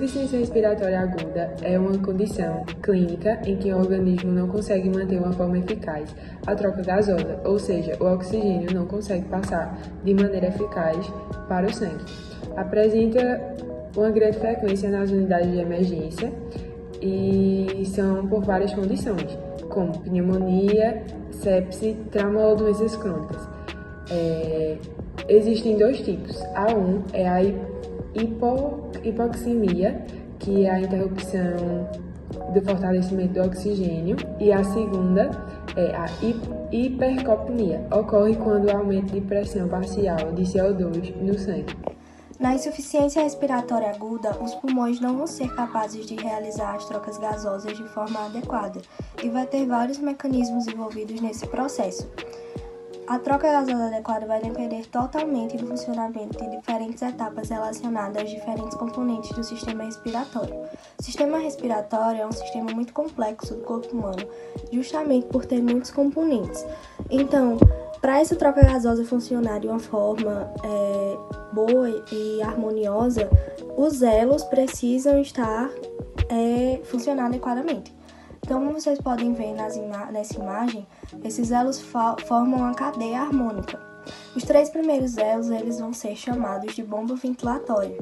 Insuficiência respiratória aguda é uma condição clínica em que o organismo não consegue manter uma forma eficaz a troca gasosa, ou seja, o oxigênio não consegue passar de maneira eficaz para o sangue. Apresenta uma grande frequência nas unidades de emergência e são por várias condições, como pneumonia, sepse, trauma ou doenças crônicas. Existem dois tipos. A1 é a hipoxemia, que é a interrupção do fortalecimento do oxigênio, e a segunda é a hipercapnia. Ocorre quando há aumento de pressão parcial de CO2 no sangue. Na insuficiência respiratória aguda, os pulmões não vão ser capazes de realizar as trocas gasosas de forma adequada e vai ter vários mecanismos envolvidos nesse processo. A troca gasosa adequada vai depender totalmente do funcionamento de diferentes etapas relacionadas aos diferentes componentes do sistema respiratório. O sistema respiratório é um sistema muito complexo do corpo humano, justamente por ter muitos componentes. Então, para essa troca gasosa funcionar de uma forma boa e harmoniosa, os elos precisam estar funcionando adequadamente. Então, como vocês podem ver nessa imagem, esses elos formam uma cadeia harmônica. Os 3 primeiros elos eles vão ser chamados de bomba ventilatória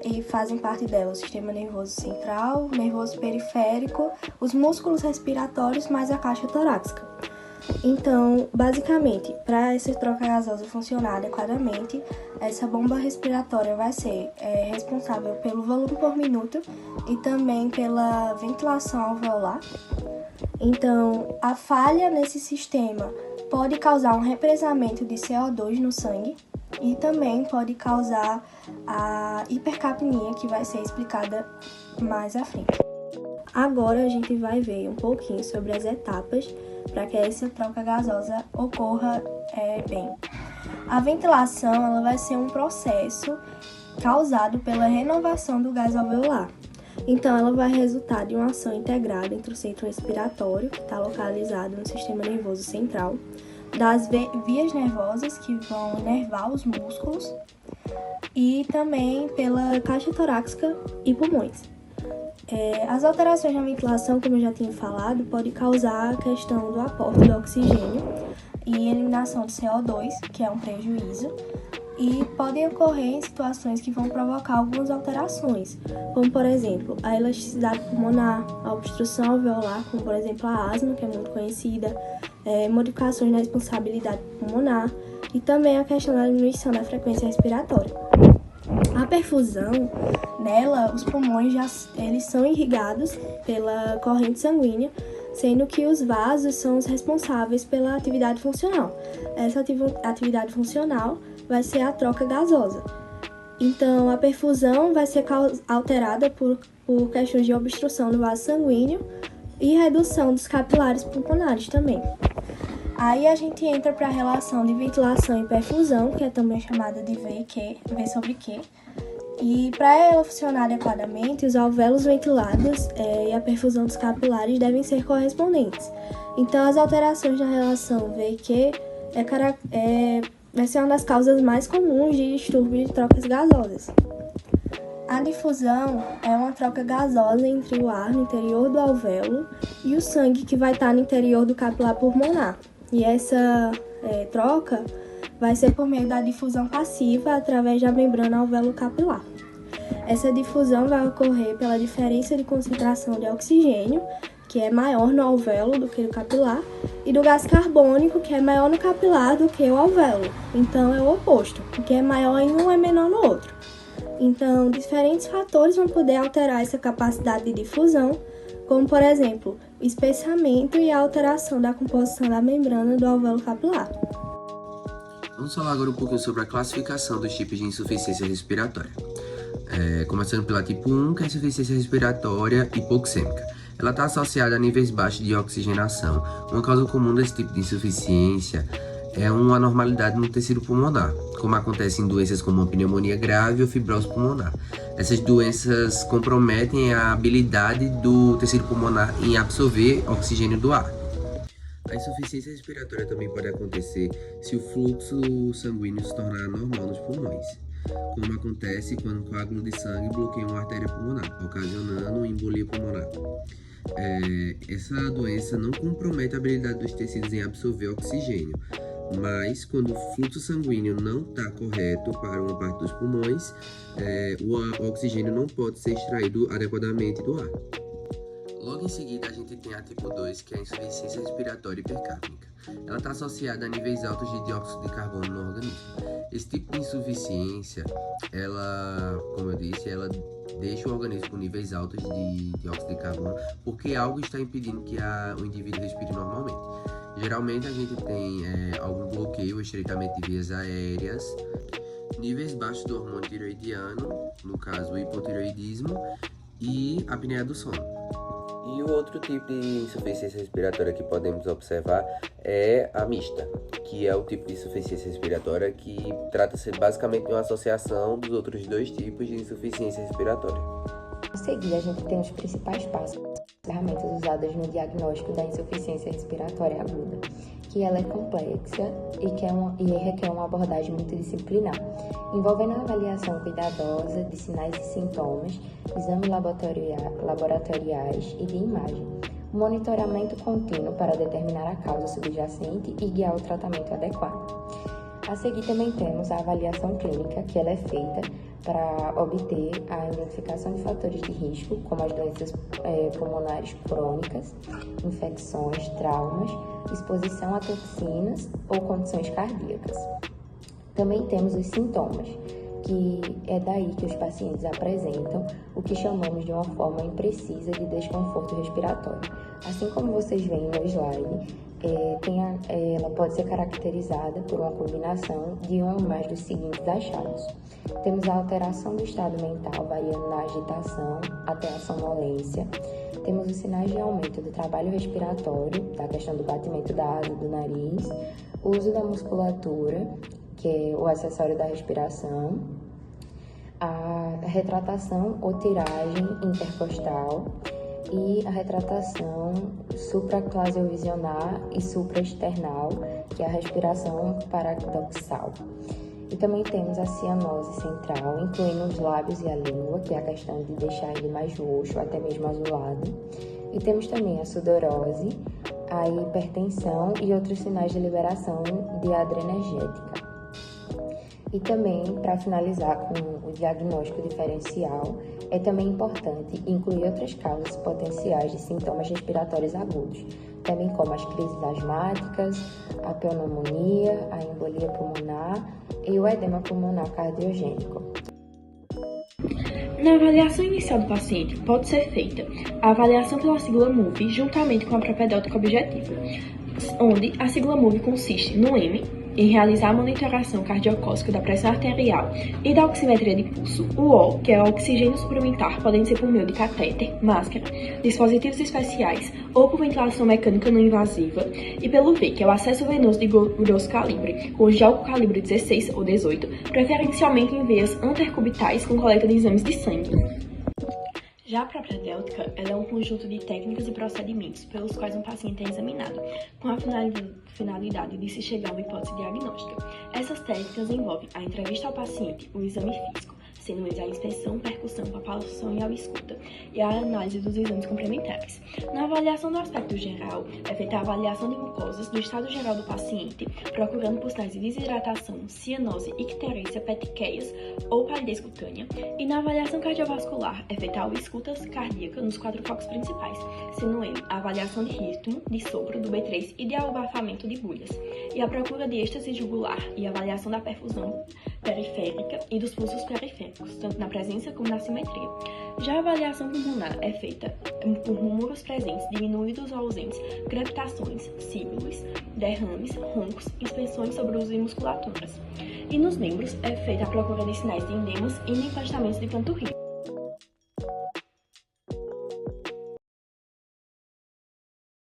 e fazem parte dela o sistema nervoso central, o nervoso periférico, os músculos respiratórios mais a caixa torácica. Então, basicamente, para essa troca gasosa funcionar adequadamente, essa bomba respiratória vai ser responsável pelo volume por minuto e também pela ventilação alveolar. Então, a falha nesse sistema pode causar um represamento de CO2 no sangue e também pode causar a hipercapnia, que vai ser explicada mais à frente. Agora a gente vai ver um pouquinho sobre as etapas para que essa troca gasosa ocorra bem. A ventilação ela vai ser um processo causado pela renovação do gás alveolar. Então, ela vai resultar de uma ação integrada entre o centro respiratório, que está localizado no sistema nervoso central, das vias nervosas, que vão inervar os músculos, e também pela caixa torácica e pulmões. As alterações na ventilação, como eu já tinha falado, podem causar a questão do aporte do oxigênio e eliminação de CO2, que é um prejuízo, e podem ocorrer em situações que vão provocar algumas alterações, como, por exemplo, a elasticidade pulmonar, a obstrução alveolar, como, por exemplo, a asma, que é muito conhecida, modificações na responsabilidade pulmonar e também a questão da diminuição da frequência respiratória. A perfusão, nela, os pulmões eles são irrigados pela corrente sanguínea, sendo que os vasos são os responsáveis pela atividade funcional. Essa atividade funcional vai ser a troca gasosa. Então, a perfusão vai ser alterada por questões de obstrução do vaso sanguíneo e redução dos capilares pulmonares também. Aí a gente entra para a relação de ventilação e perfusão, que é também chamada de V sobre Q. E para ela funcionar adequadamente, os alvéolos ventilados e a perfusão dos capilares devem ser correspondentes. Então, as alterações na relação V e Q vai ser uma das causas mais comuns de distúrbio de trocas gasosas. A difusão é uma troca gasosa entre o ar no interior do alvéolo e o sangue que vai estar no interior do capilar pulmonar. E essa troca vai ser por meio da difusão passiva através da membrana alveolo-capilar. Essa difusão vai ocorrer pela diferença de concentração de oxigênio, que é maior no alvéolo do que no capilar, e do gás carbônico, que é maior no capilar do que o alvéolo. Então, é o oposto. O que é maior em um é menor no outro. Então, diferentes fatores vão poder alterar essa capacidade de difusão, como, por exemplo, o espessamento e a alteração da composição da membrana do alvéolo capilar. Vamos falar agora um pouquinho sobre a classificação dos tipos de insuficiência respiratória. Começando pela tipo 1, que é a insuficiência respiratória hipoxêmica. Ela está associada a níveis baixos de oxigenação. Uma causa comum desse tipo de insuficiência é uma anormalidade no tecido pulmonar, como acontece em doenças como a pneumonia grave ou fibrose pulmonar. Essas doenças comprometem a habilidade do tecido pulmonar em absorver oxigênio do ar. A insuficiência respiratória também pode acontecer se o fluxo sanguíneo se tornar anormal nos pulmões. como acontece quando um coágulo de sangue bloqueia uma artéria pulmonar, ocasionando uma embolia pulmonar. Essa doença não compromete a habilidade dos tecidos em absorver oxigênio, mas quando o fluxo sanguíneo não está correto para uma parte dos pulmões, o oxigênio não pode ser extraído adequadamente do ar. Logo em seguida, a gente tem a tipo 2, que é a insuficiência respiratória hipercárnica. Ela está associada a níveis altos de dióxido de carbono no organismo. Esse tipo de insuficiência, como eu disse, ela deixa o organismo com níveis altos de dióxido de carbono porque algo está impedindo que o indivíduo respire normalmente. Geralmente a gente tem algum bloqueio ou estreitamento de vias aéreas, níveis baixos do hormônio tireoidiano, no caso o hipotireoidismo, e a apneia do sono. E o outro tipo de insuficiência respiratória que podemos observar é a mista, que é o tipo de insuficiência respiratória que trata-se basicamente de uma associação dos outros dois tipos de insuficiência respiratória. A seguir, a gente tem os principais passos, ferramentas usadas no diagnóstico da insuficiência respiratória aguda, que ela é complexa e requer uma abordagem multidisciplinar, envolvendo a avaliação cuidadosa de sinais e sintomas, exames laboratoriais e de imagem, monitoramento contínuo para determinar a causa subjacente e guiar o tratamento adequado. A seguir também temos a avaliação clínica, que ela é feita para obter a identificação de fatores de risco, como as doenças pulmonares crônicas, infecções, traumas, exposição a toxinas ou condições cardíacas. Também temos os sintomas, que é daí que os pacientes apresentam o que chamamos de uma forma imprecisa de desconforto respiratório. Assim como vocês veem no slide, ela pode ser caracterizada por uma combinação de um ou mais dos seguintes achados. Temos a alteração do estado mental, variando na agitação até a sonolência. Temos os sinais de aumento do trabalho respiratório, da questão do batimento da asa do nariz, o uso da musculatura, que é o acessório da respiração, a retratação ou tiragem intercostal e a retratação supraclasiovisionar e supraesternal, que é a respiração paradoxal. E também temos a cianose central, incluindo os lábios e a língua, que é a questão de deixar ele mais roxo, até mesmo azulado. E temos também a sudorose, a hipertensão e outros sinais de liberação de adrenergética. E também, para finalizar com o diagnóstico diferencial, é também importante incluir outras causas potenciais de sintomas respiratórios agudos, também como as crises asmáticas, a pneumonia, a embolia pulmonar e o edema pulmonar cardiogênico. Na avaliação inicial do paciente, pode ser feita a avaliação pela sigla MOVE juntamente com a propedêutica objetiva, onde a sigla MOVE consiste no M, em realizar a monitoração cardiocóstica da pressão arterial e da oximetria de pulso, o O, que é o oxigênio suplementar, podendo ser por meio de catéter, máscara, dispositivos especiais ou por ventilação mecânica não invasiva, e pelo V, que é o acesso venoso de grosso calibre, com gel com calibre 16 ou 18, preferencialmente em veias intercubitais com coleta de exames de sangue. Já a propedêutica, ela é um conjunto de técnicas e procedimentos pelos quais um paciente é examinado, com a finalidade de se chegar a uma hipótese diagnóstica. Essas técnicas envolvem a entrevista ao paciente, o exame físico, sendo eles a inspeção, percussão, palpação e ausculta, e a análise dos exames complementares. Na avaliação do aspecto geral, é feita a avaliação de mucosas do estado geral do paciente, procurando por sinais de desidratação, cianose, icterícia, petiqueias ou palidez cutânea, e na avaliação cardiovascular, é feita a ausculta cardíaca nos 4 focos principais, sendo ele a avaliação de ritmo, de sopro, do B3 e de abafamento de bulhas, e a procura de êxtase jugular e a avaliação da perfusão periférica e dos pulsos periféricos, tanto na presença como na simetria. Já a avaliação pulmonar é feita por números presentes, diminuídos ou ausentes, crepitações, síbilos, derrames, roncos, inspeções sobre uso de musculaturas. E nos membros é feita a procura de sinais de edemas e de empastamentos de panturrilha.